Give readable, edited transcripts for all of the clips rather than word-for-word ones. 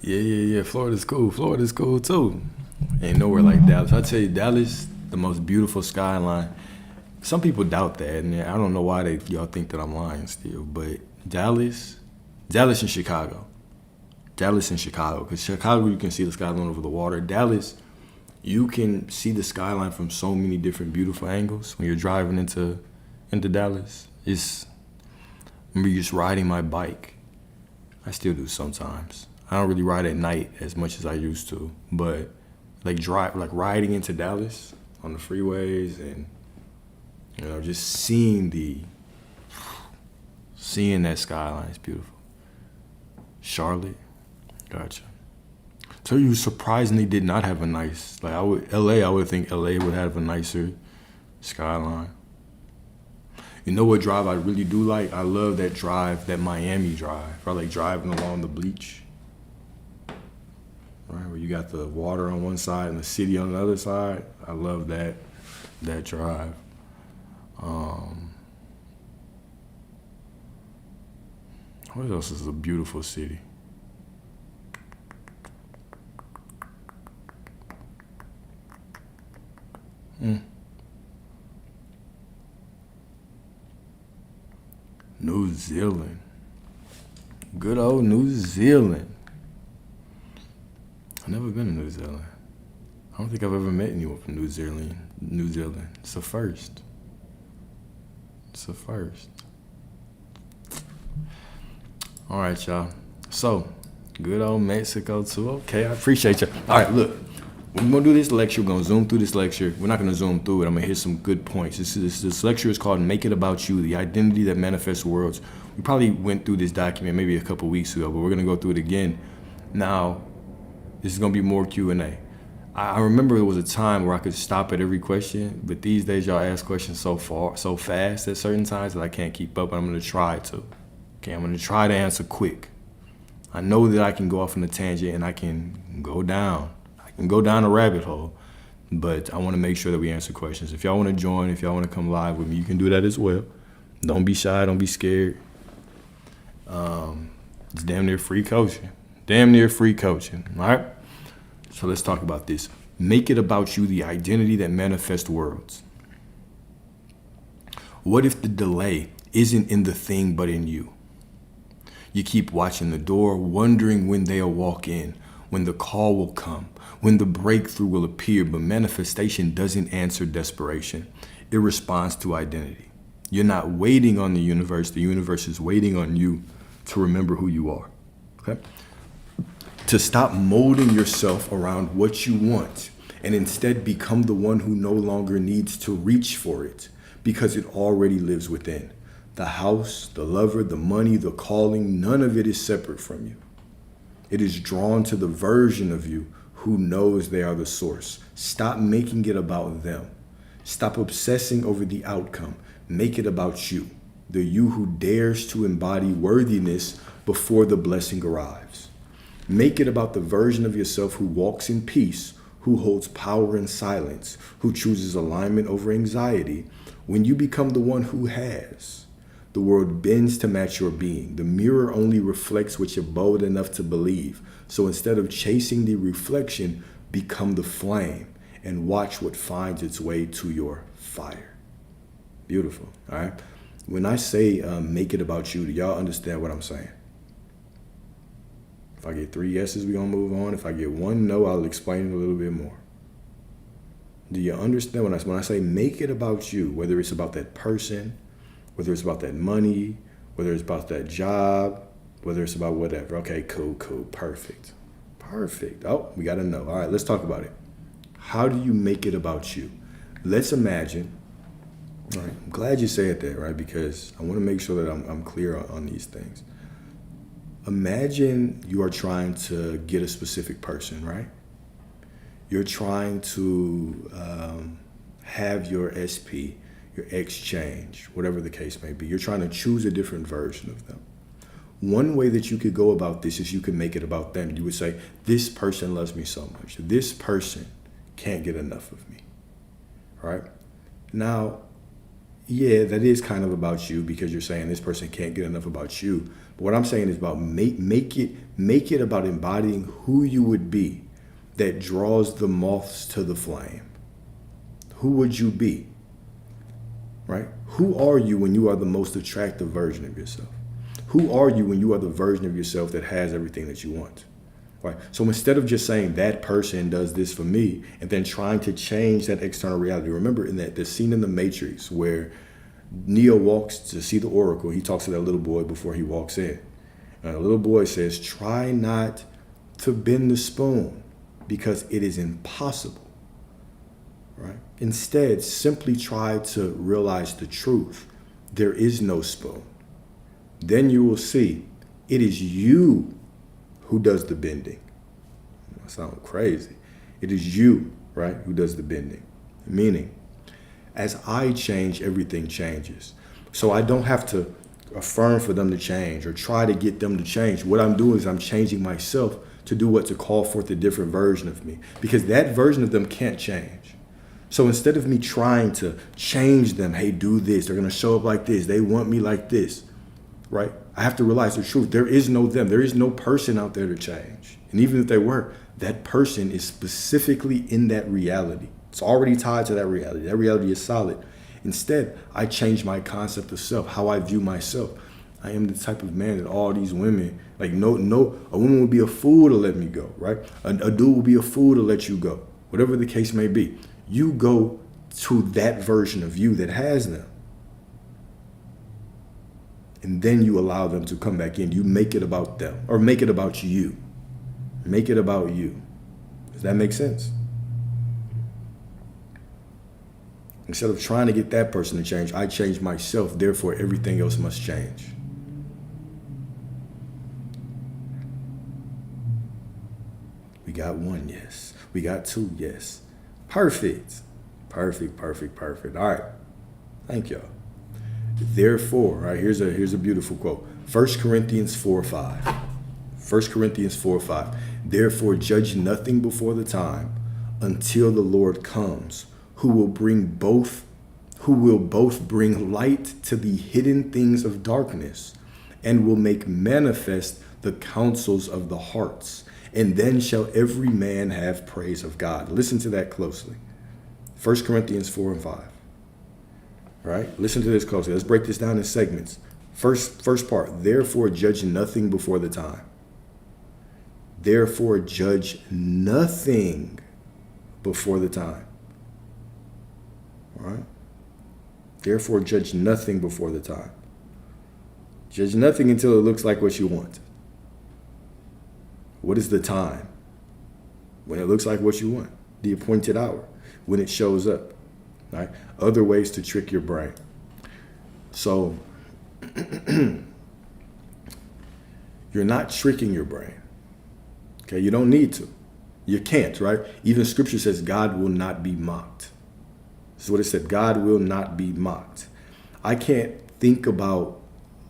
Yeah. Florida's cool. Florida's cool too. Ain't nowhere like Dallas. I tell you, Dallas, the most beautiful skyline. Some people doubt that, and I don't know why y'all think that I'm lying still. But Dallas and Chicago. Dallas and Chicago, because Chicago you can see the skyline over the water. Dallas, you can see the skyline from so many different beautiful angles when you're driving into Dallas. I remember just riding my bike. I still do sometimes. I don't really ride at night as much as I used to, but riding into Dallas on the freeways and just seeing that skyline is beautiful. Charlotte, gotcha. So you surprisingly did not have a nice, I would think LA would have a nicer skyline. You know what drive I really do like? I love that drive, that Miami drive. I like driving along the beach. Right, where you got the water on one side and the city on the other side. I love that drive. What else is a beautiful city? New Zealand. Good old New Zealand. I've never been to New Zealand. I don't think I've ever met anyone from New Zealand. It's a first. All right, y'all. So, good old Mexico too. Okay, I appreciate you. All right, look. We're going to do this lecture. We're going to zoom through this lecture. We're not going to zoom through it. I'm going to hit some good points. This lecture is called Make It About You, the Identity That Manifests Worlds. We probably went through this document maybe a couple weeks ago, but we're going to go through it again. Now, this is going to be more Q&A. I remember there was a time where I could stop at every question, but these days y'all ask questions so fast at certain times that I can't keep up, and I'm going to try to. Okay, I'm going to try to answer quick. I know that I can go off on a tangent and I can go down a rabbit hole, but I want to make sure that we answer questions. If y'all want to join, if y'all want to come live with me, you can do that as well. Don't be shy, don't be scared. It's damn near free coaching. All right? So let's talk about this. Make it about you, the identity that manifests worlds. What if the delay isn't in the thing but in you? You keep watching the door, wondering when they'll walk in, when the call will come, when the breakthrough will appear, but manifestation doesn't answer desperation. It responds to identity. You're not waiting on the universe is waiting on you to remember who you are, okay? To stop molding yourself around what you want and instead become the one who no longer needs to reach for it because it already lives within. The house, the lover, the money, the calling, none of it is separate from you. It is drawn to the version of you who knows they are the source. Stop making it about them. Stop obsessing over the outcome. Make it about you, the you who dares to embody worthiness before the blessing arrives. Make it about the version of yourself who walks in peace, who holds power in silence, who chooses alignment over anxiety. When you become the one who has, the world bends to match your being. The mirror only reflects what you're bold enough to believe. So instead of chasing the reflection, become the flame and watch what finds its way to your fire. Beautiful, all right? When I say make it about you, do y'all understand what I'm saying? If I get 3 yeses, we're going to move on. If I get 1 no, I'll explain it a little bit more. Do you understand when I say make it about you, whether it's about that person, whether it's about that money, whether it's about that job, whether it's about whatever. Okay, cool, perfect. Oh, we got to know. All right, let's talk about it. How do you make it about you? Let's imagine. All right, I'm glad you said that, right? Because I want to make sure that I'm clear on these things. Imagine you are trying to get a specific person, right? You're trying to have your SP, your exchange, whatever the case may be. You're trying to choose a different version of them. One way that you could go about this is you could make it about them. You would say, this person loves me so much. This person can't get enough of me, right? Now, Yeah, that is kind of about you because you're saying this person can't get enough about you. But what I'm saying is about make it about embodying who you would be that draws the moths to the flame. Who would you be? Right? Who are you when you are the most attractive version of yourself? Who are you when you are the version of yourself that has everything that you want? Right? So instead of just saying that person does this for me and then trying to change that external reality, remember in that the scene in the Matrix where Neo walks to see the Oracle, he talks to that little boy before he walks in. And the little boy says, try not to bend the spoon because it is impossible. Right? Instead, simply try to realize the truth. There is no spoon. Then you will see it is you who does the bending. That sounds crazy. It is you, right, who does the bending. Meaning, as I change, everything changes. So I don't have to affirm for them to change or try to get them to change. What I'm doing is I'm changing myself to do what? To call forth a different version of me. Because that version of them can't change. So instead of me trying to change them, hey, do this, they're going to show up like this, they want me like this, right? I have to realize the truth. There is no them. There is no person out there to change. And even if they were, that person is specifically in that reality. It's already tied to that reality. That reality is solid. Instead, I change my concept of self, how I view myself. I am the type of man that all these women, like a woman would be a fool to let me go, right? A dude will be a fool to let you go. Whatever the case may be. You go to that version of you that has them. And then you allow them to come back in. You make it about them or make it about you. Make it about you. Does that make sense? Instead of trying to get that person to change, I change myself. Therefore, everything else must change. We got one yes. We got two yes. Perfect. Perfect. All right. Thank y'all. Therefore, right, here's a beautiful quote. 1 Corinthians 4:5. 1 Corinthians 4:5. Therefore, judge nothing before the time until the Lord comes, who will both bring light to the hidden things of darkness and will make manifest the counsels of the hearts. And then shall every man have praise of God. Listen to that closely. 1 Corinthians 4:5. All right, listen to this closely. Let's break this down in segments. First part, therefore judge nothing before the time. Therefore judge nothing before the time. All right? Therefore judge nothing before the time. Judge nothing until it looks like what you want. What is the time? When it looks like what you want. The appointed hour. When it shows up. Right? Other ways to trick your brain. So, you're not tricking your brain. Okay? You don't need to. You can't, right? Even scripture says God will not be mocked. This is what it said. God will not be mocked. I can't think about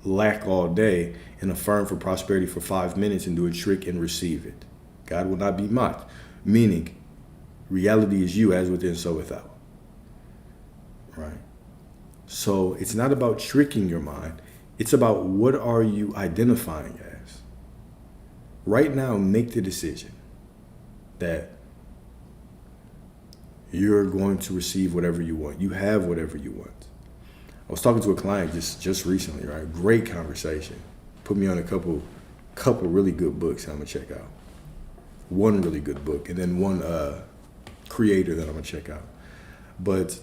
lack all day and affirm for prosperity for 5 minutes and do a trick and receive it. God will not be mocked. Meaning, reality is you as within, so without. Right? So it's not about tricking your mind. It's about what are you identifying as. Right now, make the decision that you're going to receive whatever you want. You have whatever you want. I was talking to a client just recently, right? Great conversation. Put me on a couple really good books I'm gonna check out. One really good book and then one creator that I'm gonna check out. But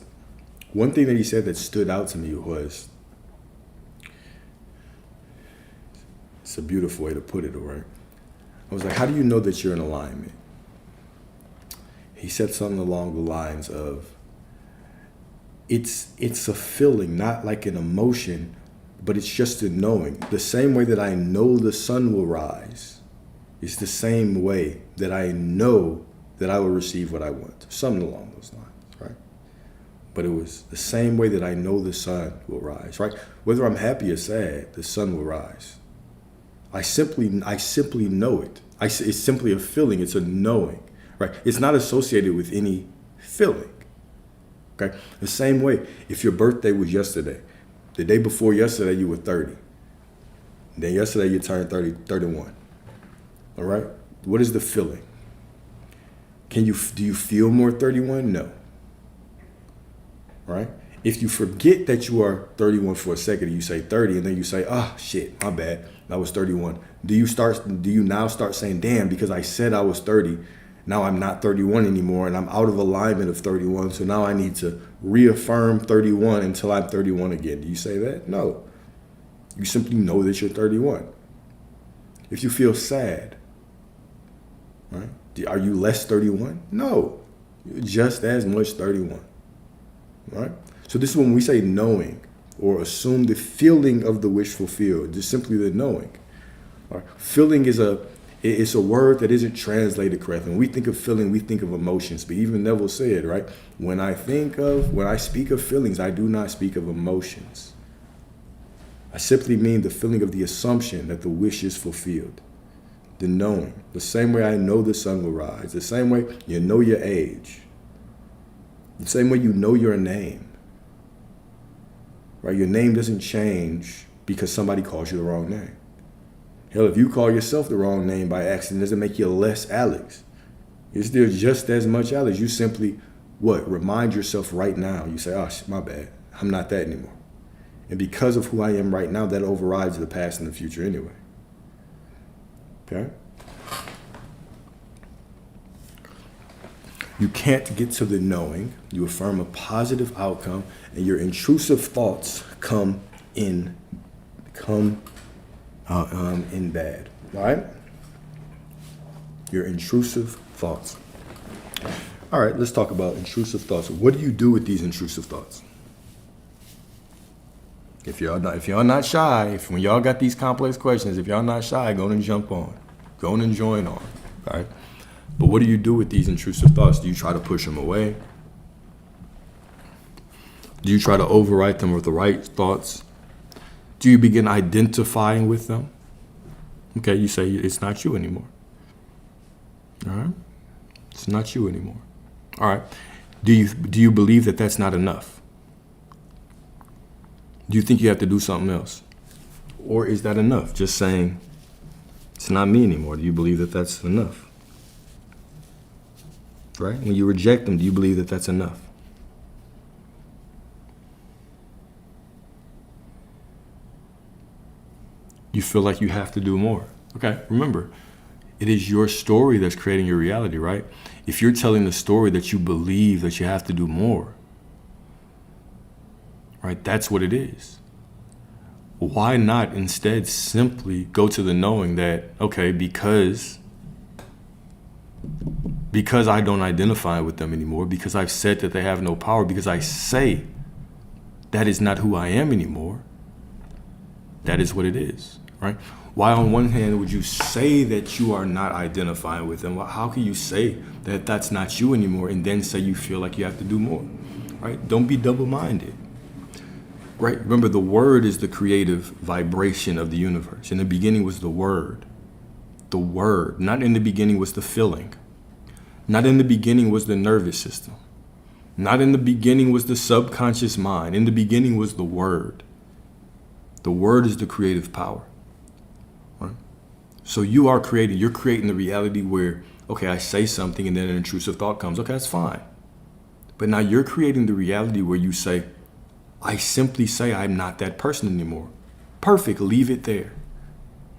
one thing that he said that stood out to me was, it's a beautiful way to put it, all right? I was like, how do you know that you're in alignment? He said something along the lines of, it's a feeling, not like an emotion, but it's just a knowing. The same way that I know the sun will rise, it's the same way that I know that I will receive what I want. Something along those lines, right? But it was the same way that I know the sun will rise, right? Whether I'm happy or sad, the sun will rise. I simply know it. It's simply a feeling. It's a knowing, right? It's not associated with any feeling. Okay? The same way, if your birthday was yesterday, the day before yesterday you were 30. Then yesterday you turned 31. All right? What is the feeling? Do you feel more 31? No. Right? If you forget that you are 31 for a second, you say 30, and then you say, oh shit, my bad, I was 31. Do you now start saying, damn, because I said I was 30, now I'm not 31 anymore, and I'm out of alignment of 31, so now I need to reaffirm 31 until I'm 31 again. Do you say that? No. You simply know that you're 31. If you feel sad, right? Are you less 31? No. You're just as much 31. Right? So this is when we say knowing or assume the feeling of the wish fulfilled, just simply the knowing. Right? Feeling is a word that isn't translated correctly. When we think of feeling, we think of emotions. But even Neville said, right? When I speak of feelings, I do not speak of emotions. I simply mean the feeling of the assumption that the wish is fulfilled. The knowing. The same way I know the sun will rise. The same way you know your age. The same way you know your name, right? Your name doesn't change because somebody calls you the wrong name. Hell, if you call yourself the wrong name by accident, it doesn't make you less Alex. You're still just as much Alex. You simply, remind yourself right now. You say, oh, my bad. I'm not that anymore. And because of who I am right now, that overrides the past and the future anyway. Okay? You can't get to the knowing. You affirm a positive outcome, and your intrusive thoughts come in bad. All right? Your intrusive thoughts. All right, let's talk about intrusive thoughts. What do you do with these intrusive thoughts? If y'all not shy, when y'all got these complex questions, if y'all not shy, go and jump on. Go and join on. All right? But what do you do with these intrusive thoughts? Do you try to push them away? Do you try to overwrite them with the right thoughts? Do you begin identifying with them? Okay, you say it's not you anymore. All right? It's not you anymore. All right. Do you believe that that's not enough? Do you think you have to do something else? Or is that enough? Just saying, it's not me anymore. Do you believe that that's enough? Right? When you reject them, do you believe that that's enough? You feel like you have to do more. Okay, remember, it is your story that's creating your reality, right? If you're telling the story that you believe that you have to do more, right, that's what it is. Why not instead simply go to the knowing that, okay, because I don't identify with them anymore, because I've said that they have no power, because I say that is not who I am anymore, that is what it is, right? Why on one hand would you say that you are not identifying with them? Well, how can you say that that's not you anymore and then say you feel like you have to do more, right? Don't be double-minded, right? Remember, the word is the creative vibration of the universe. In the beginning was the word. The word. Not in the beginning was the feeling. Not in the beginning was the nervous system. Not in the beginning was the subconscious mind. In the beginning was the word. The word is the creative power. Right? So you're creating the reality where, okay, I say something and then an intrusive thought comes. Okay, that's fine. But now you're creating the reality where you say, I simply say I'm not that person anymore. Perfect, leave it there.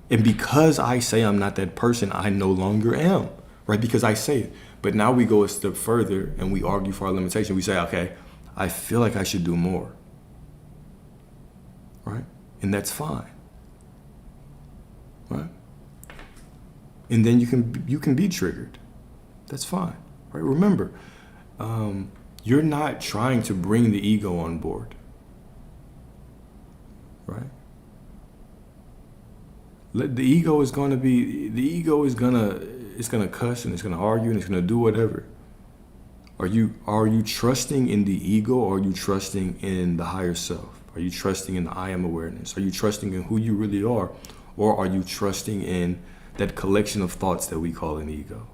And because I say I'm not that person, I no longer am, right? Because I say it. But now we go a step further and we argue for our limitation. We say, okay, I feel like I should do more, right? And that's fine, right? And then you can be triggered. That's fine, right? Remember, you're not trying to bring the ego on board, right? The ego is going to cuss and it's going to argue and it's going to do whatever. Are you trusting in the ego, or are you trusting in the higher self? Are you trusting in the I am awareness? Are you trusting in who you really are? Or are you trusting in that collection of thoughts that we call an ego?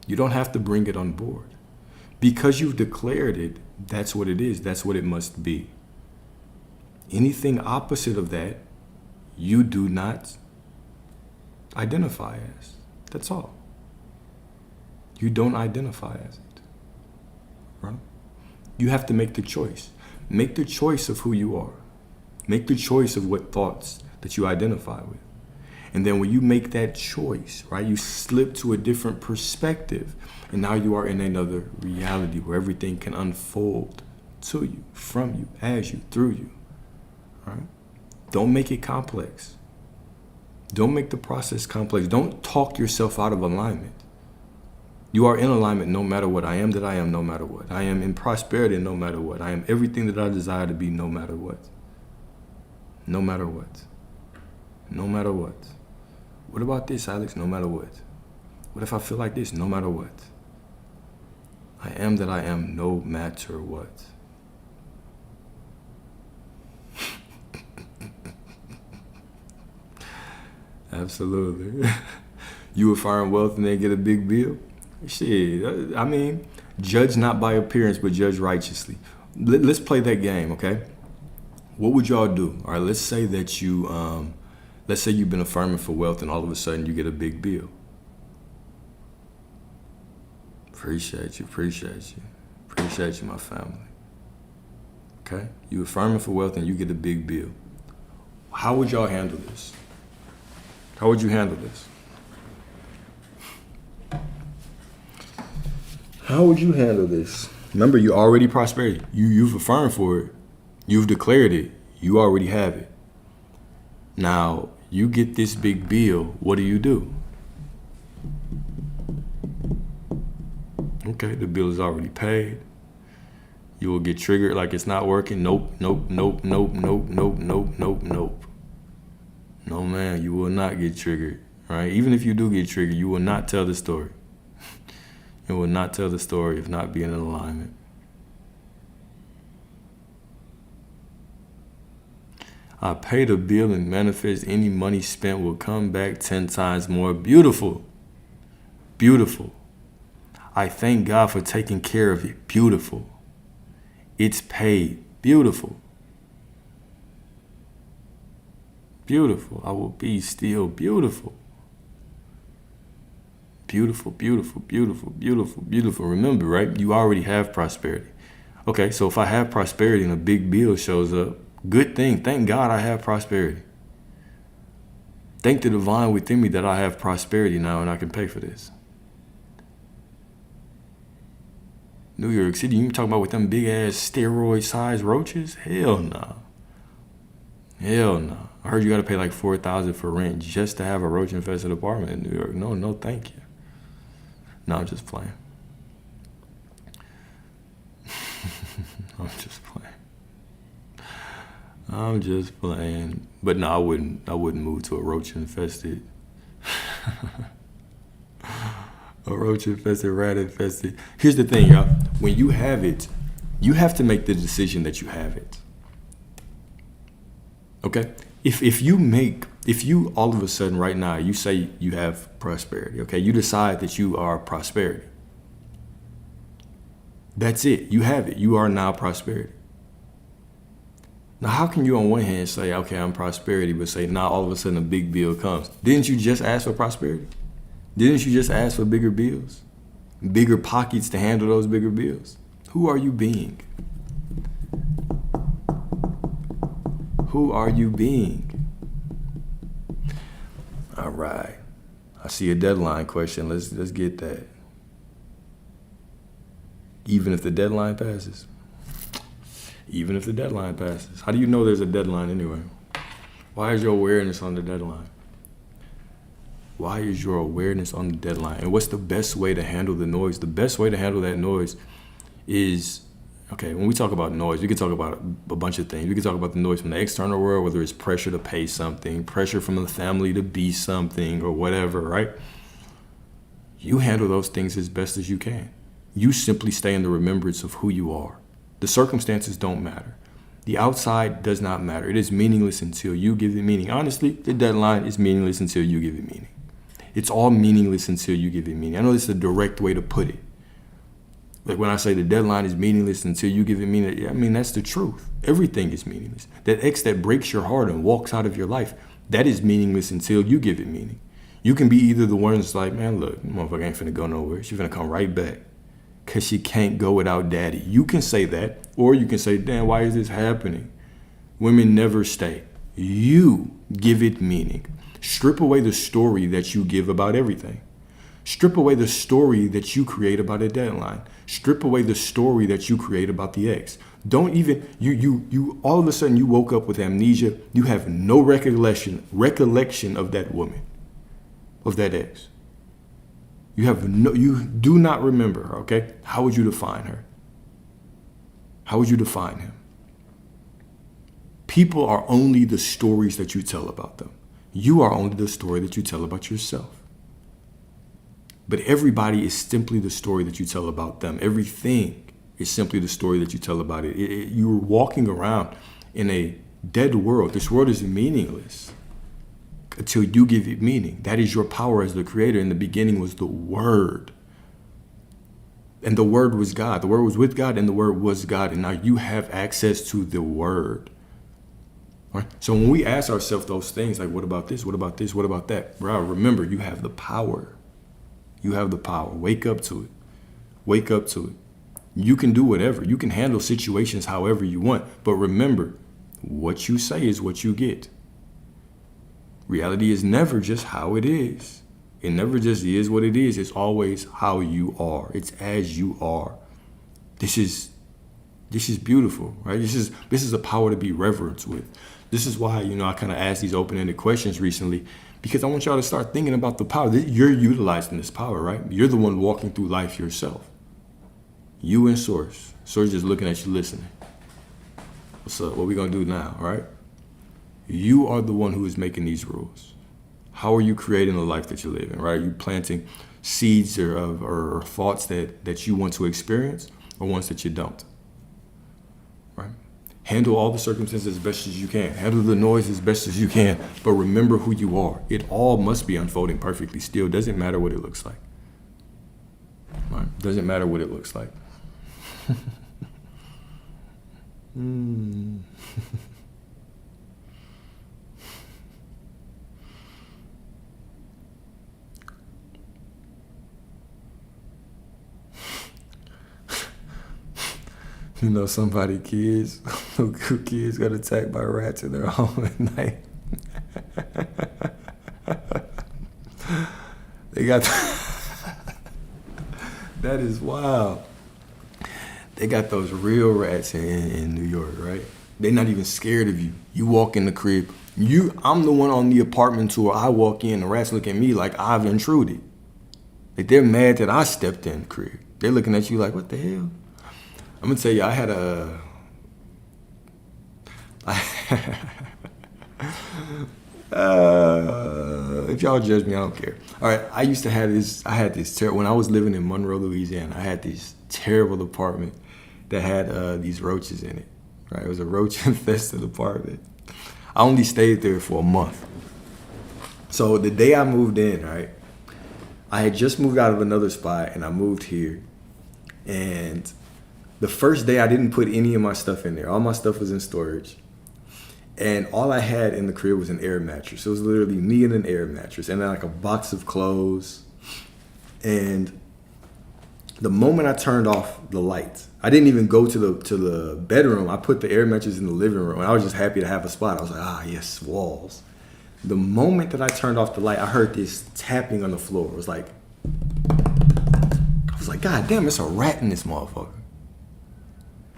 You don't have to bring it on board. Because you've declared it, that's what it is. That's what it must be. Anything opposite of that, you do not identify as. That's all. You don't identify as it. Right? You have to make the choice. Make the choice of who you are. Make the choice of what thoughts that you identify with. And then when you make that choice, right, you slip to a different perspective. And now you are in another reality where everything can unfold to you, from you, as you, through you. Right? Don't make it complex. Don't make the process complex. Don't talk yourself out of alignment. You are in alignment no matter what. I am that I am no matter what. I am in prosperity no matter what. I am everything that I desire to be no matter what. No matter what. No matter what. What about this, Alex? No matter what. What if I feel like this? No matter what. I am that I am no matter what. Absolutely. You will find wealth and then get a big bill? Shit, I mean, judge not by appearance, but judge righteously. Let's play that game, okay? What would y'all do? All right, let's say that let's say you've been affirming for wealth and all of a sudden you get a big bill. Appreciate you, my family. Okay? You affirming for wealth and you get a big bill. How would y'all handle this? How would you handle this? How would you handle this? Remember, you already prosperity. You've affirmed for it. You've declared it. You already have it. Now, you get this big bill. What do? Okay, the bill is already paid. You will get triggered like it's not working. Nope. No, man, you will not get triggered, right? Even if you do get triggered, you will not tell the story. You will not tell the story of not being in alignment. I paid a bill and manifest any money spent will come back 10 times more. Beautiful. Beautiful. I thank God for taking care of it. Beautiful. It's paid. Beautiful. Beautiful. I will be still beautiful. Beautiful, beautiful, beautiful, beautiful, beautiful. Remember, right? You already have prosperity. Okay, so if I have prosperity and a big bill shows up, good thing. Thank God I have prosperity. Thank the divine within me that I have prosperity now and I can pay for this. New York City, you talking about with them big ass steroid-sized roaches? Hell no. Hell no. I heard you got to pay like $4,000 for rent just to have a roach-infested apartment in New York. No, thank you. No, I'm just playing. I'm just playing. But no, I wouldn't move to a roach-infested, rat-infested. Here's the thing, y'all. When you have it, you have to make the decision that you have it. Okay? If you all of a sudden right now, you say you have prosperity, okay? You decide that you are prosperity. That's it. You have it. You are now prosperity. Now, how can you on one hand say, okay, I'm prosperity, but say now all of a sudden a big bill comes? Didn't you just ask for prosperity? Didn't you just ask for bigger bills? Bigger pockets to handle those bigger bills? Who are you being? Who are you being? All right. I see a deadline question. Let's get that. Even if the deadline passes. Even if the deadline passes. How do you know there's a deadline anyway? Why is your awareness on the deadline? Why is your awareness on the deadline? And what's the best way to handle the noise? The best way to handle that noise is, okay, when we talk about noise, we can talk about a bunch of things. We can talk about the noise from the external world, whether it's pressure to pay something, pressure from the family to be something, or whatever, right? You handle those things as best as you can. You simply stay in the remembrance of who you are. The circumstances don't matter. The outside does not matter. It is meaningless until you give it meaning. Honestly, the deadline is meaningless until you give it meaning. It's all meaningless until you give it meaning. I know this is a direct way to put it. Like when I say the deadline is meaningless until you give it meaning, I mean, that's the truth. Everything is meaningless. That ex that breaks your heart and walks out of your life, that is meaningless until you give it meaning. You can be either the one that's like, man, look, motherfucker ain't finna go nowhere. She's finna come right back. Because she can't go without daddy. You can say that. Or you can say, damn, why is this happening? Women never stay. You give it meaning. Strip away the story that you give about everything. Strip away the story that you create about a deadline. Strip away the story that you create about the ex. Don't even, you all of a sudden you woke up with amnesia. You have no recollection of that woman, of that ex. You do not remember her, okay? How would you define her? How would you define him? People are only the stories that you tell about them. You are only the story that you tell about yourself. But everybody is simply the story that you tell about them. Everything is simply the story that you tell about it. You're walking around in a dead world. This world is meaningless until you give it meaning. That is your power as the creator. In the beginning was the Word. And the Word was God. The Word was with God and the Word was God. And now you have access to the Word. Right? So when we ask ourselves those things, like, what about this? What about this? What about that? Bro, remember, you have the power. You have the power. Wake up to it. Wake up to it. You can do whatever. You can handle situations however you want. But remember, what you say is what you get. Reality is never just how it is. It never just is what it is. It's always how you are. It's as you are. This is beautiful, right? This is a power to be reverenced with. This is why, I kind of asked these open-ended questions recently, because I want y'all to start thinking about the power. You're utilizing this power, right? You're the one walking through life yourself. You and Source. Source just looking at you, listening. What's up? What we gonna do now, right? You are the one who is making these rules. How are you creating the life that you live in, right? Are you planting seeds or thoughts that you want to experience, or ones that you don't, right? Handle all the circumstances as best as you can. Handle the noise as best as you can. But remember who you are. It all must be unfolding perfectly still. Doesn't matter what it looks like. Right? Doesn't matter what it looks like. Somebody kids got attacked by rats in their home at night. They got that is wild. They got those real rats in New York, right? They're not even scared of you. You walk in the crib. I'm the one on the apartment tour. I walk in, the rats look at me like I've intruded. Like they're mad that I stepped in the crib. They're looking at you like, what the hell? I'm gonna tell you, I had if y'all judge me, I don't care. All right, I had this when I was living in Monroe, Louisiana, I had this terrible apartment that had these roaches in it, right? It was a roach-infested apartment. I only stayed there for a month. So the day I moved in, right, I had just moved out of another spot and I moved here. And the first day I didn't put any of my stuff in there. All my stuff was in storage. And all I had in the crib was an air mattress. It was literally me and an air mattress and then like a box of clothes. And the moment I turned off the lights, I didn't even go to the bedroom. I put the air mattress in the living room and I was just happy to have a spot. I was like, yes, walls. The moment that I turned off the light, I heard this tapping on the floor. It was like, God damn, it's a rat in this motherfucker.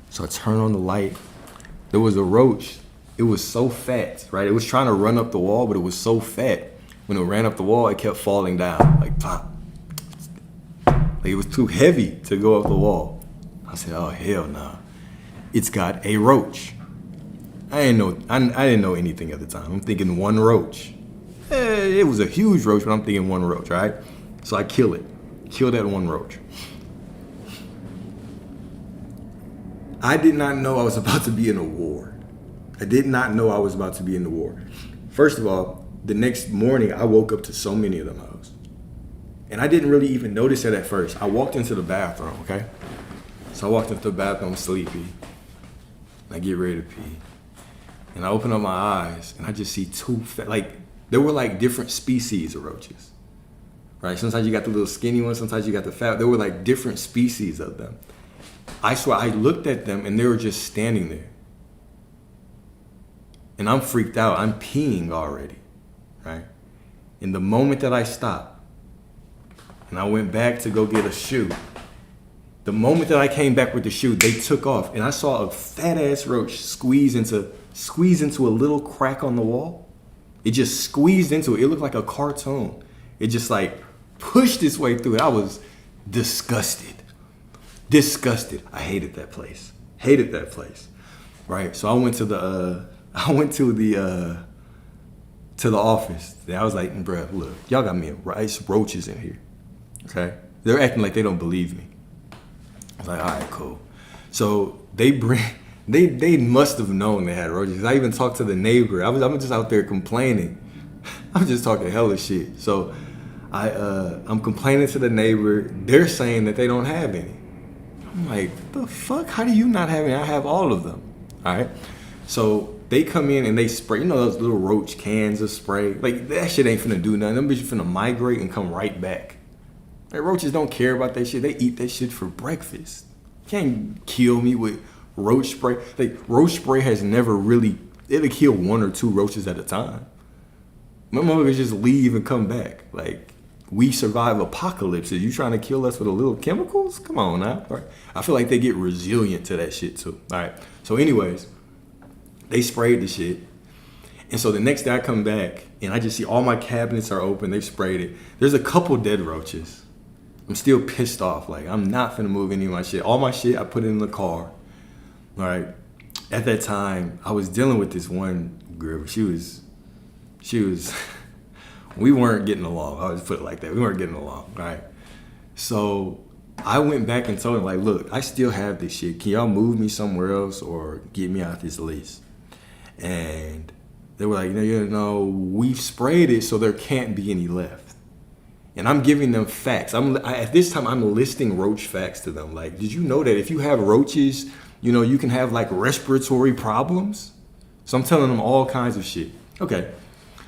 So I turned on the light. There was a roach. It was so fat, right? It was trying to run up the wall, but it was so fat. When it ran up the wall, it kept falling down, like pop. Like it was too heavy to go up the wall. I said, oh, hell no. It's got a roach. I didn't know anything at the time. I'm thinking one roach. It was a huge roach, but I'm thinking one roach, right? So I kill it. Kill that one roach. I did not know I was about to be in a war. I did not know I was about to be in the war. First of all, the next morning, I woke up to so many of them hoes. And I didn't really even notice it at first. I walked into the bathroom, okay? So I walked into the bathroom, I'm sleepy. I get ready to pee. And I open up my eyes and I just see two, there were like different species of roaches. Right? Sometimes you got the little skinny ones, sometimes you got the fat. There were like different species of them. I swear, I looked at them and they were just standing there. And I'm freaked out. I'm peeing already, right? And the moment that I stopped and I went back to go get a shoe, the moment that I came back with the shoe, they took off. And I saw a fat ass roach squeeze into a little crack on the wall. It just squeezed into it. It looked like a cartoon. It just like pushed its way through it. I was disgusted. I hated that place. Right? So I went to the office. And I was like, bruh, look, y'all got me rice roaches in here. Okay? They're acting like they don't believe me. I was like, all right, cool. So they must have known they had roaches. I even talked to the neighbor. I'm just out there complaining. I'm just talking hella shit. So I'm complaining to the neighbor. They're saying that they don't have any. I'm like, what the fuck? How do you not have any? I have all of them. All right. So they come in and they spray, those little roach cans of spray. Like, that shit ain't finna do nothing. Them bitches finna migrate and come right back. Like, roaches don't care about that shit. They eat that shit for breakfast. You can't kill me with roach spray. Like, roach spray has never really, it'll kill 1 or 2 roaches at a time. My motherfuckers just leave and come back. Like, we survive apocalypses. You trying to kill us with a little chemicals? Come on now. All right. I feel like they get resilient to that shit too. All right. So anyways, they sprayed the shit. And so the next day I come back and I just see all my cabinets are open. They sprayed it. There's a couple dead roaches. I'm still pissed off. Like, I'm not finna move any of my shit. All my shit I put in the car. All right. At that time, I was dealing with this one girl. She was we weren't getting along. I'll just put it like that. We weren't getting along, right? So I went back and told him, like, look, I still have this shit. Can y'all move me somewhere else or get me out this lease? And they were like, no, we've sprayed it, so there can't be any left. And I'm giving them facts. At this time, I'm listing roach facts to them. Like, did you know that if you have roaches, you can have like respiratory problems? So I'm telling them all kinds of shit. Okay.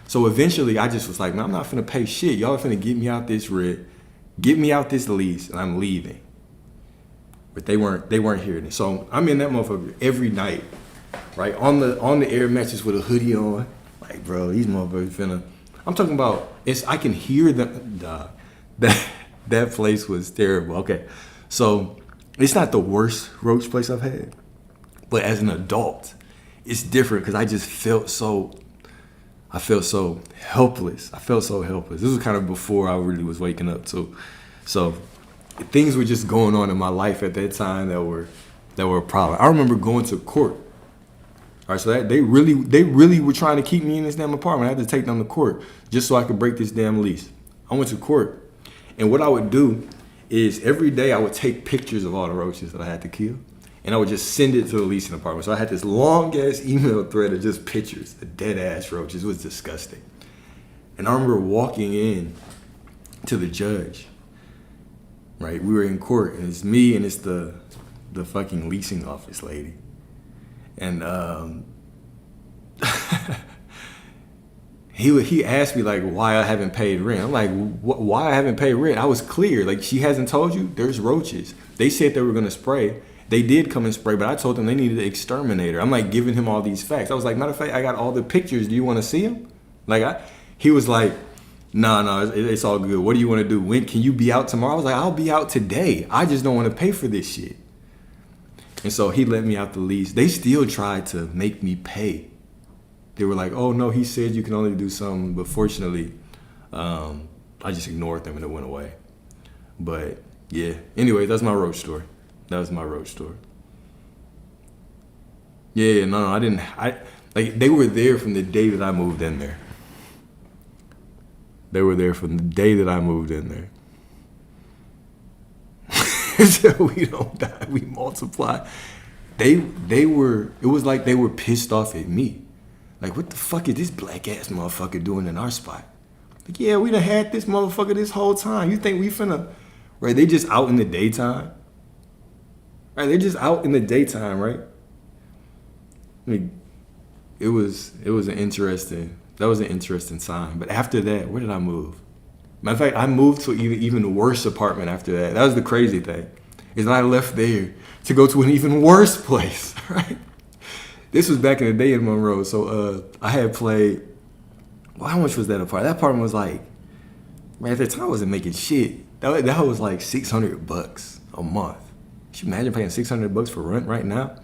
So eventually I just was like, man, I'm not finna pay shit. Y'all are finna get me out this lease, and I'm leaving. But they weren't hearing it. So I'm in that motherfucker every night, right? On the air mattress with a hoodie on. Like, bro, these motherfuckers finna. I'm talking about, I can hear them. That place was terrible. Okay. So it's not the worst roach place I've had. But as an adult, it's different because I felt so helpless. This was kind of before I really was waking up too. So things were just going on in my life at that time that were a problem. I remember going to court. All right, so they really were trying to keep me in this damn apartment. I had to take them to court just so I could break this damn lease. I went to court, and what I would do is every day I would take pictures of all the roaches that I had to kill, and I would just send it to the leasing department. So I had this long-ass email thread of just pictures of dead-ass roaches. It was disgusting. And I remember walking in to the judge, right? We were in court, and it's me and it's the fucking leasing office lady. And he asked me, like, why I haven't paid rent. I'm like, why I haven't paid rent? I was clear. Like, she hasn't told you? There's roaches. They said they were going to spray. They did come and spray, but I told them they needed an exterminator. I'm like giving him all these facts. I was like, matter of fact, I got all the pictures. Do you want to see them? He was like, no, it's all good. What do you want to do? When can you be out tomorrow? I was like, I'll be out today. I just don't want to pay for this shit. And so he let me out the lease. They still tried to make me pay. They were like, oh no, he said you can only do something. But fortunately, I just ignored them and it went away. But yeah, anyway, that's my roach story. That was my roach story. Yeah, no, I didn't. They were there from the day that I moved in there. They were there from the day that I moved in there. So we don't die, we multiply. It was like they were pissed off at me. Like, what the fuck is this black ass motherfucker doing in our spot? Like, yeah, we done had this motherfucker this whole time. You think we finna, right? They just out in the daytime. Right? They're just out in the daytime, right? I mean, it was an interesting that was an interesting sign. But after that, where did I move? Matter of fact, I moved to an even worse apartment after that. That was the crazy thing. Is that I left there to go to an even worse place, right? This was back in the day in Monroe. So I had played, well, how much was that apartment? That apartment was like, man, at the time I wasn't making shit. That was like $600 a month. Should you imagine paying $600 for rent right now?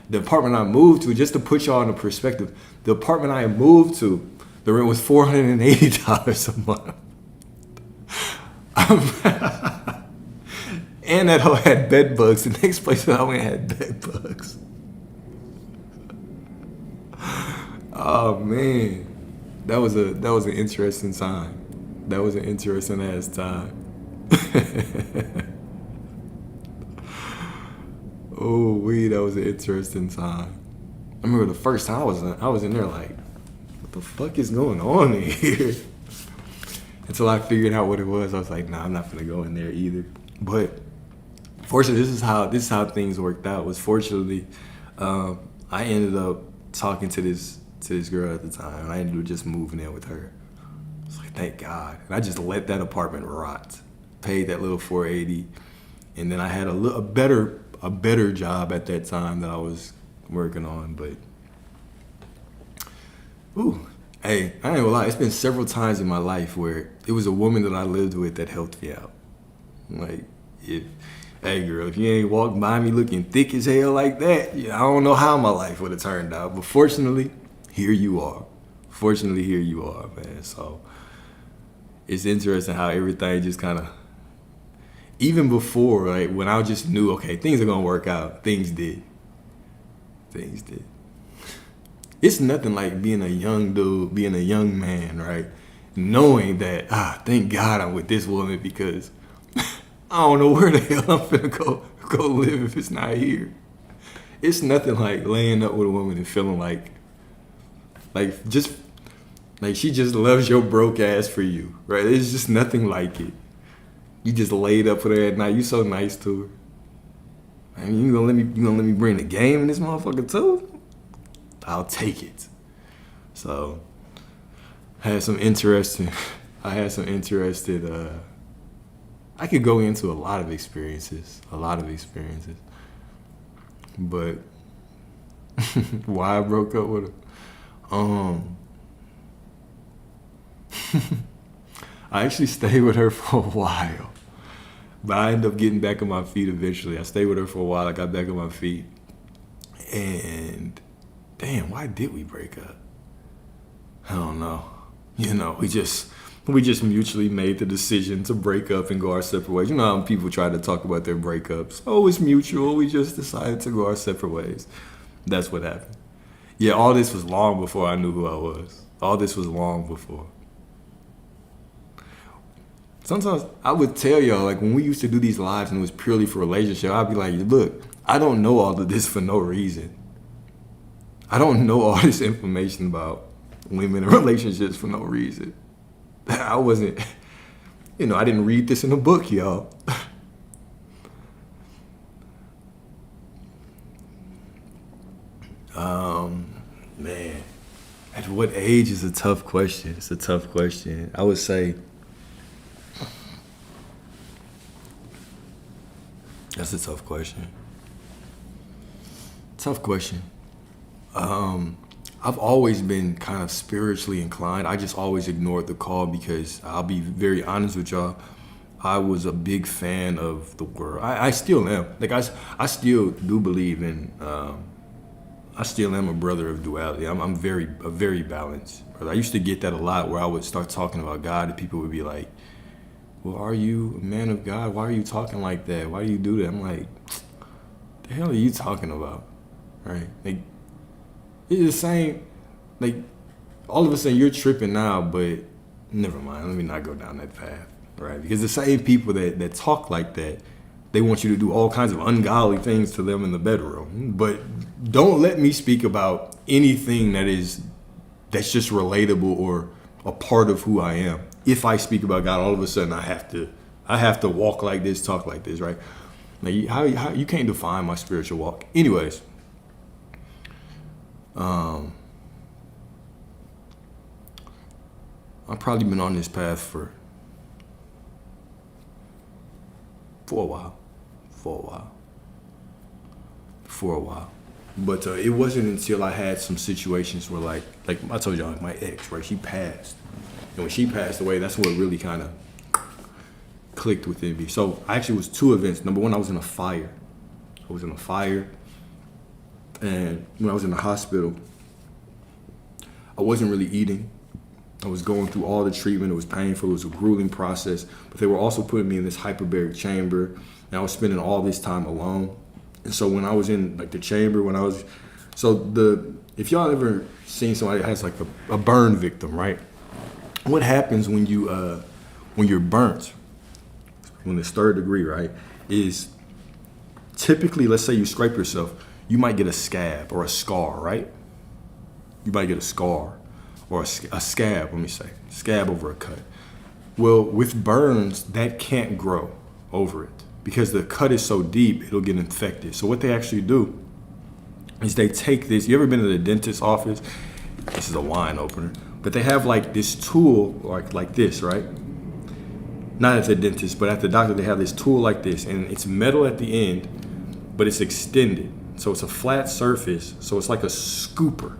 The apartment I moved to, just to put y'all in perspective, the apartment I moved to, the rent was $480 a month. And that hoe had bed bugs. The next place that I went had bed bugs. Oh man, that was an interesting time. That was an interesting ass time. Oh, that was an interesting time. I remember the first time I was in there like, what the fuck is going on in here? Until I figured out what it was, I was like, nah, I'm not gonna go in there either. But fortunately, this is how things worked out. Was fortunately, I ended up talking to this girl at the time, and I ended up just moving in with her. I was like, thank God. And I just let that apartment rot. Paid that little $480, and then I had a better job at that time that I was working on. But ooh, hey, I ain't gonna lie. It's been several times in my life where it was a woman that I lived with that helped me out. Like, hey girl, if you ain't walked by me looking thick as hell like that, I don't know how my life would have turned out. But fortunately, here you are. Man. So it's interesting how everything just kind of, even before, like when I just knew, okay, things are gonna work out, things did. It's nothing like being a young dude, being a young man, right? Knowing that, thank God I'm with this woman, because I don't know where the hell I'm finna go live if it's not here. It's nothing like laying up with a woman and feeling like she just loves your broke ass for you, right? It's just nothing like it. You just laid up with her at night. You so nice to her. I mean, you gonna let me bring the game in this motherfucker too? I'll take it. So I had some interesting. I could go into a lot of experiences, but why I broke up with her? I actually stayed with her for a while, but I ended up getting back on my feet eventually. I stayed with her for a while. I got back on my feet, and damn, why did we break up? I don't know. We just mutually made the decision to break up and go our separate ways. You know how people try to talk about their breakups. Oh, it's mutual. We just decided to go our separate ways. That's what happened. Yeah, all this was long before I knew who I was. All this was long before. Sometimes I would tell y'all, like when we used to do these lives and it was purely for relationship, I'd be like, look, I don't know all of this for no reason. I don't know all this information about women and relationships for no reason. I wasn't, I didn't read this in a book, y'all. Man, at what age is a tough question. It's a tough question. I would say that's a tough question. I've always been kind of spiritually inclined. I just always ignored the call because I'll be very honest with y'all. I was a big fan of the word. I still am. Like I still do believe in. I still am a brother of duality. I'm very balanced. I used to get that a lot, where I would start talking about God and people would be like, well, are you a man of God? Why are you talking like that? Why do you do that? I'm like, the hell are you talking about? Right? Like, it's the same, like, all of a sudden you're tripping now, but never mind, let me not go down that path, right? Because the same people that talk like that, they want you to do all kinds of ungodly things to them in the bedroom. But don't let me speak about anything that's just relatable or a part of who I am. If I speak about God, all of a sudden I have to walk like this, talk like this, right? Like, how you can't define my spiritual walk. Anyways, I've probably been on this path for a while. But it wasn't until I had some situations where, like I told y'all, my ex, right? She passed, and when she passed away, that's what really kind of clicked within me. So I actually was two events. Number one, I was in a fire. And when I was in the hospital, I wasn't really eating. I was going through all the treatment. It was painful. It was a grueling process. But they were also putting me in this hyperbaric chamber, and I was spending all this time alone. And so when I was in like the chamber, if y'all ever seen somebody that has like a burn victim, right? What happens when you're burnt, when it's third degree, right, is typically, let's say you scrape yourself, you might get a scab or a scar, right? You might get a scar or a scab, scab over a cut. Well, with burns, that can't grow over it because the cut is so deep, it'll get infected. So what they actually do is they take this. You ever been to the dentist's office? This is a wine opener. But they have like this tool like this, right? Not at the dentist, but at the doctor, they have this tool like this, and it's metal at the end, but it's extended. So it's a flat surface, so it's like a scooper,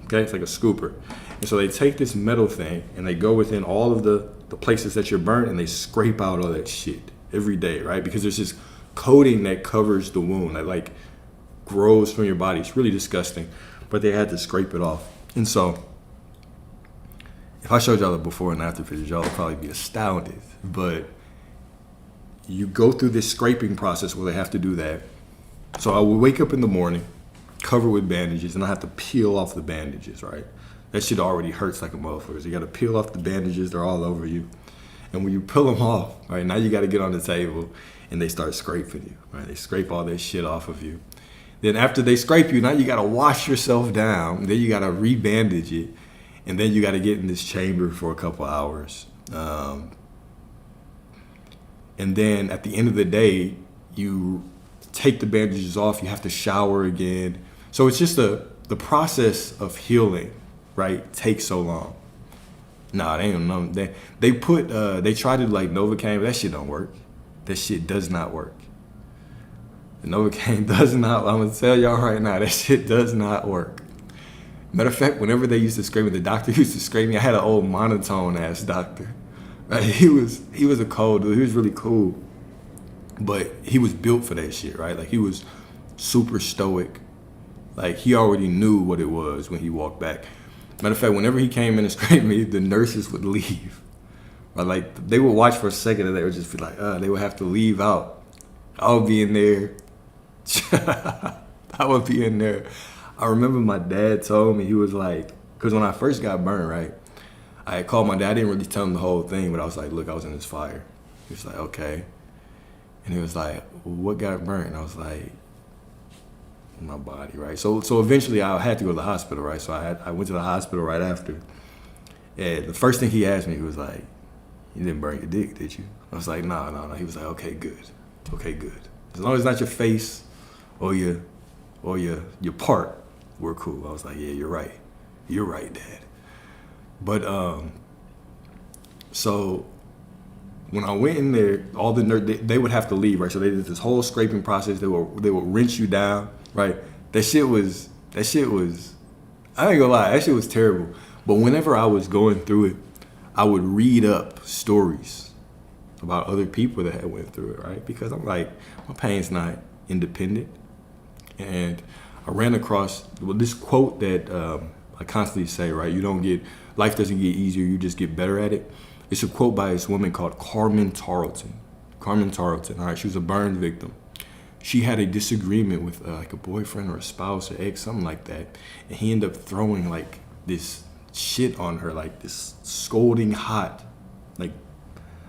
okay? It's like a scooper. And so they take this metal thing, and they go within all of the places that you're burnt, and they scrape out all that shit every day, right? Because there's this coating that covers the wound that like grows from your body. It's really disgusting, but they had to scrape it off. And so if I showed y'all the before and after pictures, y'all would probably be astounded. But you go through this scraping process where they have to do that. So I would wake up in the morning, covered with bandages, and I have to peel off the bandages, right? That shit already hurts like a motherfucker. So you got to peel off the bandages. They're all over you. And when you peel them off, right, now you got to get on the table, and they start scraping you, right? They scrape all that shit off of you. Then after they scrape you, now you got to wash yourself down. Then you got to re-bandage it. And then you got to get in this chamber for a couple hours. And then at the end of the day, you take the bandages off. You have to shower again. So it's just the process of healing, right, takes so long. Nah, they ain't know. They tried to like Novocaine, but that shit don't work. That shit does not work. The Novocaine does not. I'm gonna tell y'all right now, that shit does not work. Matter of fact, whenever they used to scream me, the doctor used to scream me. I had an old monotone ass doctor. Right? He was a cold dude. He was really cool, but he was built for that shit, right? Like he was super stoic. Like he already knew what it was when he walked back. Matter of fact, whenever he came in and scraped me, the nurses would leave. Right? Like they would watch for a second and they would just be like, they would have to leave out. I would be in there. I would be in there. I remember my dad told me, he was like, because when I first got burned, right, I had called my dad. I didn't really tell him the whole thing, but I was like, look, I was in this fire. He was like, okay. And he was like, well, what got burnt? And I was like, my body, right? So eventually I had to go to the hospital, right? So I went to the hospital right after. And the first thing he asked me, he was like, you didn't burn your dick, did you? I was like, no. He was like, okay, good. As long as it's not your face or your part, we're cool. I was like, yeah, you're right, Dad. But so when I went in there, all the they would have to leave, right? So they did this whole scraping process. They would rinse you down, right? That shit was I ain't gonna lie, that shit was terrible. But whenever I was going through it, I would read up stories about other people that had went through it, right? Because I'm like, my pain's not independent. And I ran across this quote that I constantly say, right? Life doesn't get easier, you just get better at it. It's a quote by this woman called Carmen Tarleton. All right, she was a burn victim. She had a disagreement with like a boyfriend or a spouse or ex, something like that. And he ended up throwing like this shit on her, like this scolding hot, like,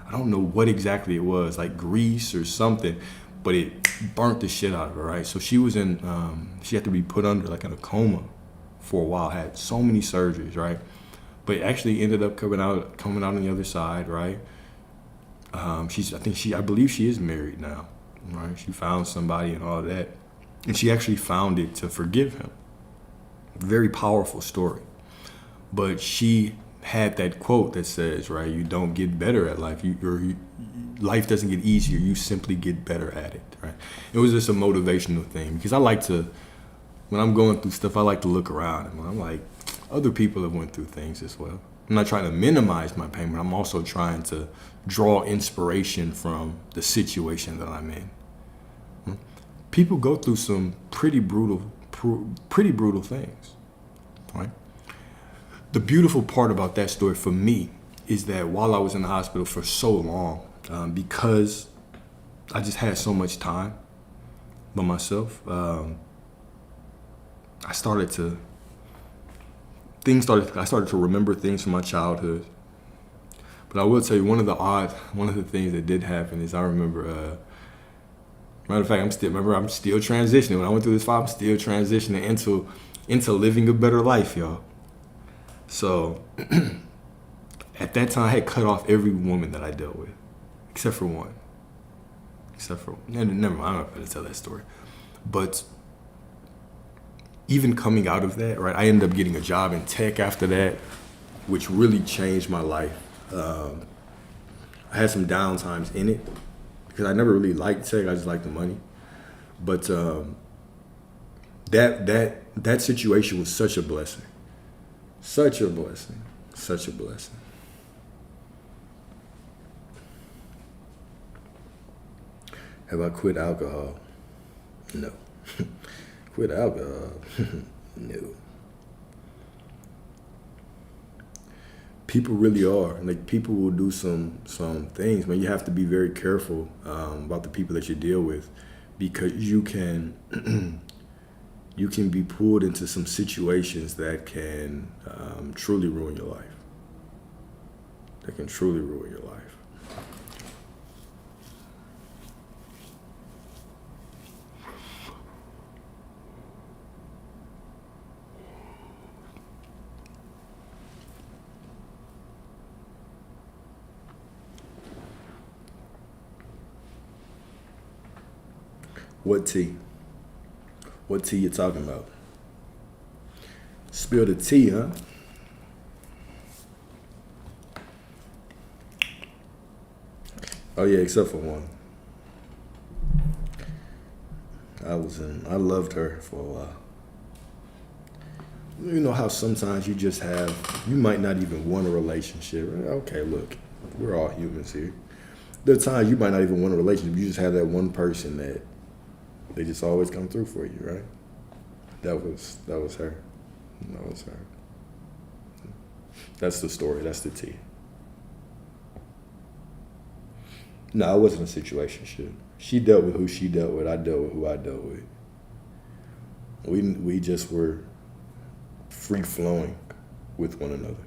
I don't know what exactly it was, like grease or something, but it burnt the shit out of her, right? So she was she had to be put under like in a coma for a while, had so many surgeries, right? But actually ended up coming out on the other side, right? I believe she is married now. right? She found somebody and all that. And she actually found it to forgive him. Very powerful story. But she had that quote that says, right, you don't get better at life. Life doesn't get easier. You simply get better at it, right? It was just a motivational thing because I like to, when I'm going through stuff, I like to look around and I'm like, other people have went through things as well. I'm not trying to minimize my pain, but I'm also trying to draw inspiration from the situation that I'm in. People go through some pretty brutal things, right? The beautiful part about that story for me is that while I was in the hospital for so long, because I just had so much time by myself, I started to remember things from my childhood. But I will tell you, one of the things that did happen is I remember, matter of fact, I'm still transitioning. When I went through this fight, I'm still transitioning into living a better life, y'all. So at that time, I had cut off every woman that I dealt with, except for one. Never mind, I'm not going to tell that story. But even coming out of that, right, I ended up getting a job in tech after that, which really changed my life. I had some downtimes in it because I never really liked tech. I just liked the money. But that situation was such a blessing. Such a blessing. Such a blessing. Have I quit alcohol? No. Quit alcohol? No. People really are. Like, people will do some things, man. You have to be very careful about the people that you deal with because you can be pulled into some situations that can truly ruin your life. That can truly ruin your life. What tea? What tea you talking about? Spill the tea, huh? Oh yeah, except for one. I loved her for a while. You know how sometimes you might not even want a relationship. Okay, look, we're all humans here. There are times you might not even want a relationship. You just have that one person that they just always come through for you, right? That was her. That was her. That's the story. That's the tea. No, it wasn't a situationship. She dealt with who she dealt with. I dealt with who I dealt with. We just were free flowing with one another.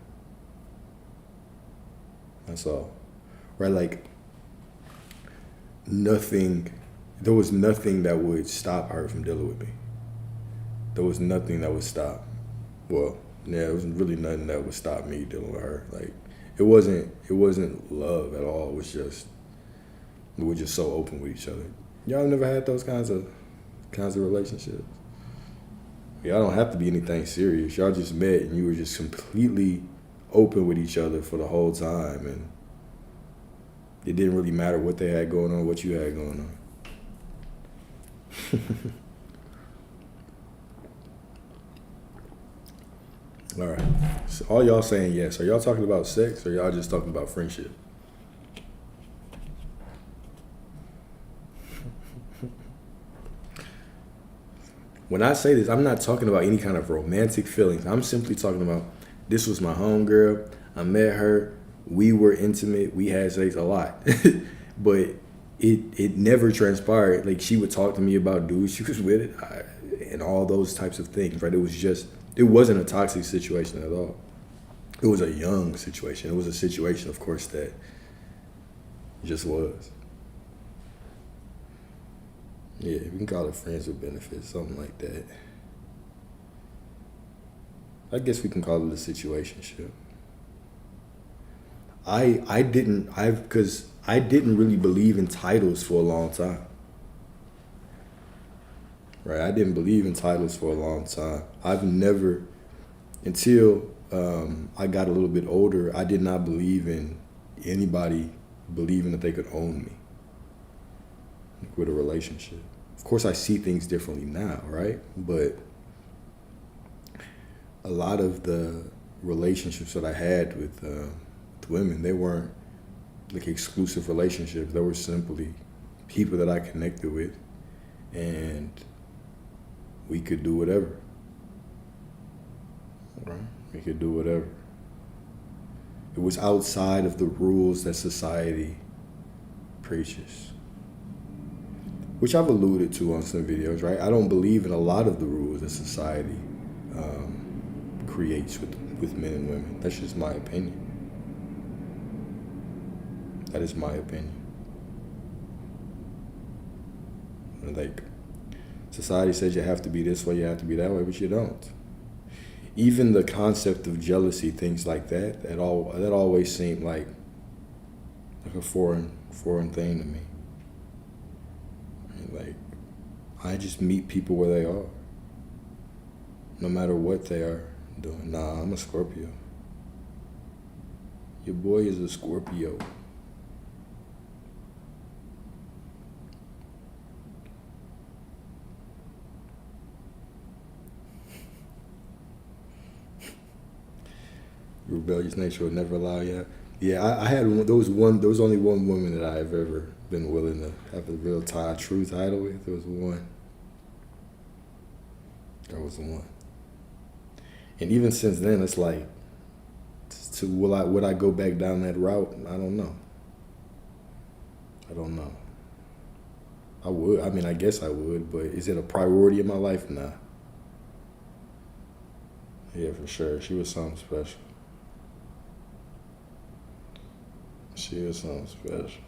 That's all. Right? Like, there was nothing that would stop her from dealing with me. There was nothing that would stop. Well, yeah, there was really nothing that would stop me dealing with her. Like, it wasn't love at all. It was just, we were just so open with each other. Y'all never had those kinds of relationships? Y'all don't have to be anything serious. Y'all just met and you were just completely open with each other for the whole time, and it didn't really matter what they had going on, what you had going on. All right. So all y'all saying yes. Are y'all talking about sex or y'all just talking about friendship? When I say this, I'm not talking about any kind of romantic feelings. I'm simply talking about this was my homegirl. I met her. We were intimate. We had sex a lot. But it never transpired. Like, she would talk to me about dudes she was with and all those types of things, right? It wasn't a toxic situation at all. It was a young situation. It was a situation, of course, that just was. Yeah, we can call it friends with benefits, something like that. I guess we can call it a situationship. Because I didn't really believe in titles for a long time. right? I didn't believe in titles for a long time. I've never, until I got a little bit older, I did not believe in anybody believing that they could own me with a relationship. Of course, I see things differently now, right? But a lot of the relationships that I had with women, they weren't like exclusive relationships. They were simply people that I connected with, and we could do whatever. Right? We could do whatever. It was outside of the rules that society preaches, which I've alluded to on some videos, right? I don't believe in a lot of the rules that society creates with men and women. That's just my opinion. That is my opinion. Like, society says you have to be this way, you have to be that way, but you don't. Even the concept of jealousy, things like that, that always seemed like a foreign thing to me. Like, I just meet people where they are, no matter what they are doing. Nah, I'm a Scorpio. Your boy is a Scorpio. Rebellious nature will never allow you. Yeah, I had there was only one woman that I have ever been willing to have a real true title with. There was one. There was one. And even since then, it's like, would I go back down that route? I don't know. I would. I mean, I guess I would, but is it a priority in my life? Nah. Yeah, for sure. She was something special. She was something special.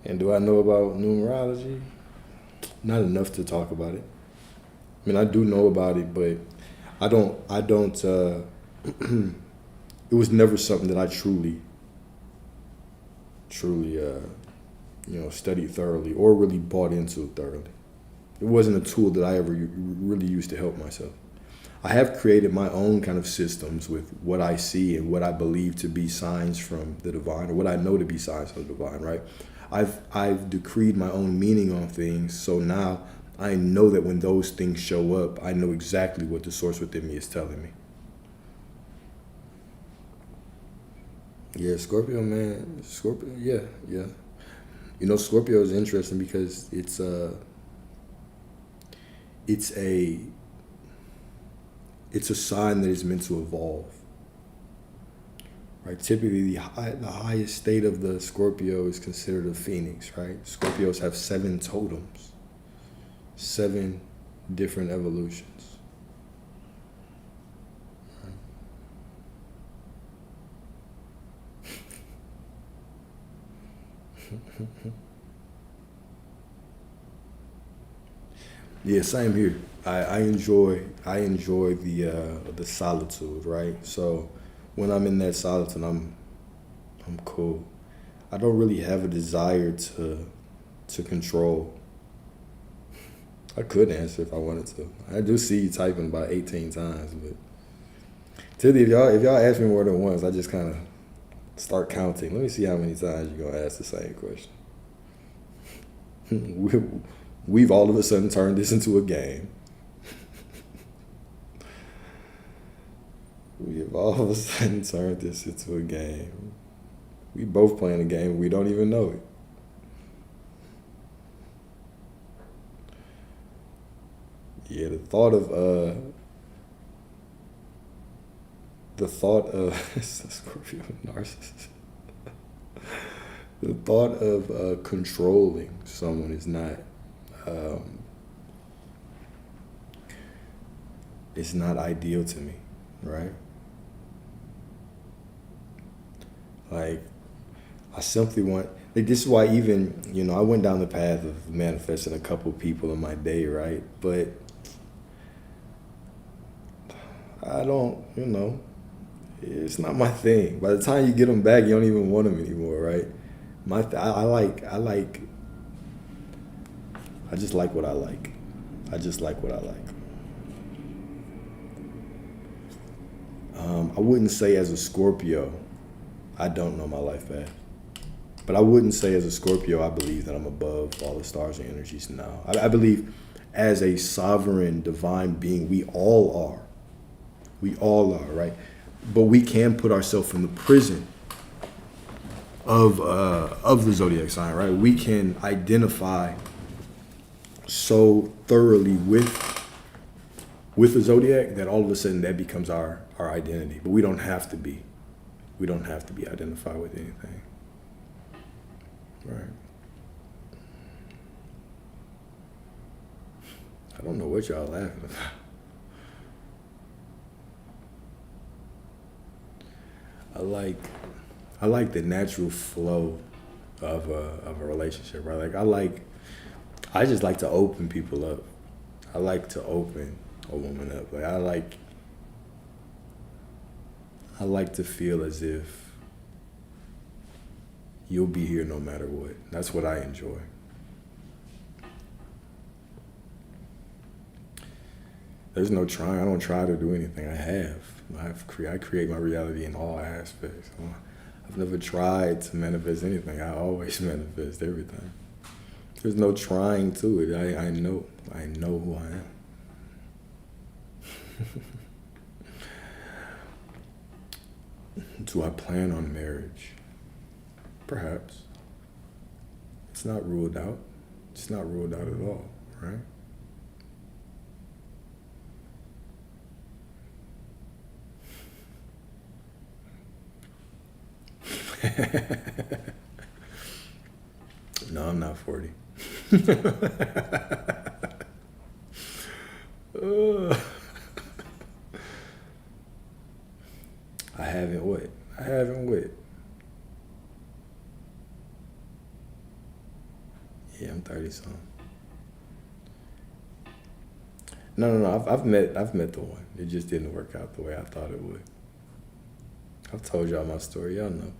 And do I know about numerology? Not enough to talk about it. I mean, I do know about it, but I don't, it was never something that I truly, studied thoroughly or really bought into thoroughly. It wasn't a tool that I ever really used to help myself. I have created my own kind of systems with what I see and what I believe to be signs from the divine, or what I know to be signs from the divine, right? I've decreed my own meaning on things, so now I know that when those things show up, I know exactly what the source within me is telling me. Yeah, Scorpio, man. Scorpio, yeah. You know, Scorpio is interesting because it's a sign that is meant to evolve. Right? Typically, the highest state of the Scorpio is considered a phoenix, right? Scorpios have 7 totems, 7 different evolutions. Right? Yeah, same here. I enjoy the solitude, right? So when I'm in that solitude, I'm cool. I don't really have a desire to control. I could answer if I wanted to. I do see you typing about 18 times, but Tilly, if y'all ask me more than once, I just kind of start counting. Let me see how many times you're gonna ask the same question. We've all of a sudden turned this into a game. We have all of a sudden turned this into a game. We both playing a game and we don't even know it. Yeah, the thought of Scorpio narcissist. The thought of controlling someone is not. It's not ideal to me, right? Like, I simply want, like, this is why even, I went down the path of manifesting a couple people in my day, right? But I don't, it's not my thing. By the time you get them back, you don't even want them anymore, right? I I just like what I like. I just like what I like. I wouldn't say as a Scorpio, I don't know my life path. But I wouldn't say as a Scorpio, I believe that I'm above all the stars and energies now. I believe as a sovereign, divine being, we all are. We all are, right? But we can put ourselves in the prison of the zodiac sign, right? We can identify so thoroughly with the zodiac that all of a sudden that becomes our identity. But we don't have to be. We don't have to be identified with anything. Right. I don't know what y'all laughing about. I like the natural flow of a relationship, right? I just like to open people up. I like to open a woman up. Like I like to feel as if you'll be here no matter what. That's what I enjoy. There's no trying. I don't try to do anything. I create my reality in all aspects. I've never tried to manifest anything. I always manifest everything. There's no trying to it. I know who I am. Do I plan on marriage? Perhaps. It's not ruled out. It's not ruled out at all, right? No, I'm not 40. I haven't what? I haven't what? Yeah, I'm 30 something. No. I've met the one. It just didn't work out the way I thought it would. I've told y'all my story. Y'all know.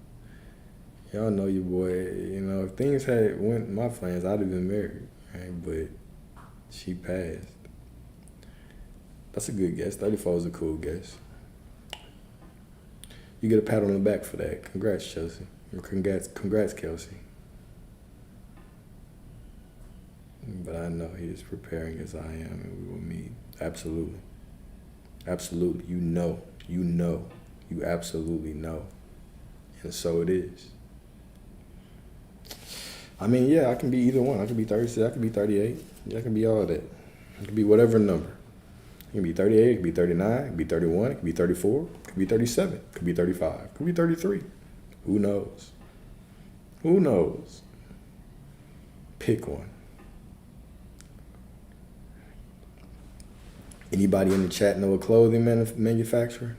Y'all know your boy. You know, if things had went my plans, I'd have been married. Right? But she passed. That's a good guess. 34 is a cool guess. You get a pat on the back for that. Congrats, Chelsea. Congrats, Kelsey. But I know he is preparing as I am, and we will meet. Absolutely. Absolutely. You know. You absolutely know. And so it is. I mean, yeah, I can be either one. I can be 36, I can be 38. Yeah, I can be all that. I can be whatever number. It can be 38, it can be 39, it can be 31, it can be 34, it can be 37, it can be 35, it can be 33. Who knows? Who knows? Pick one. Anybody in the chat know a clothing manufacturer?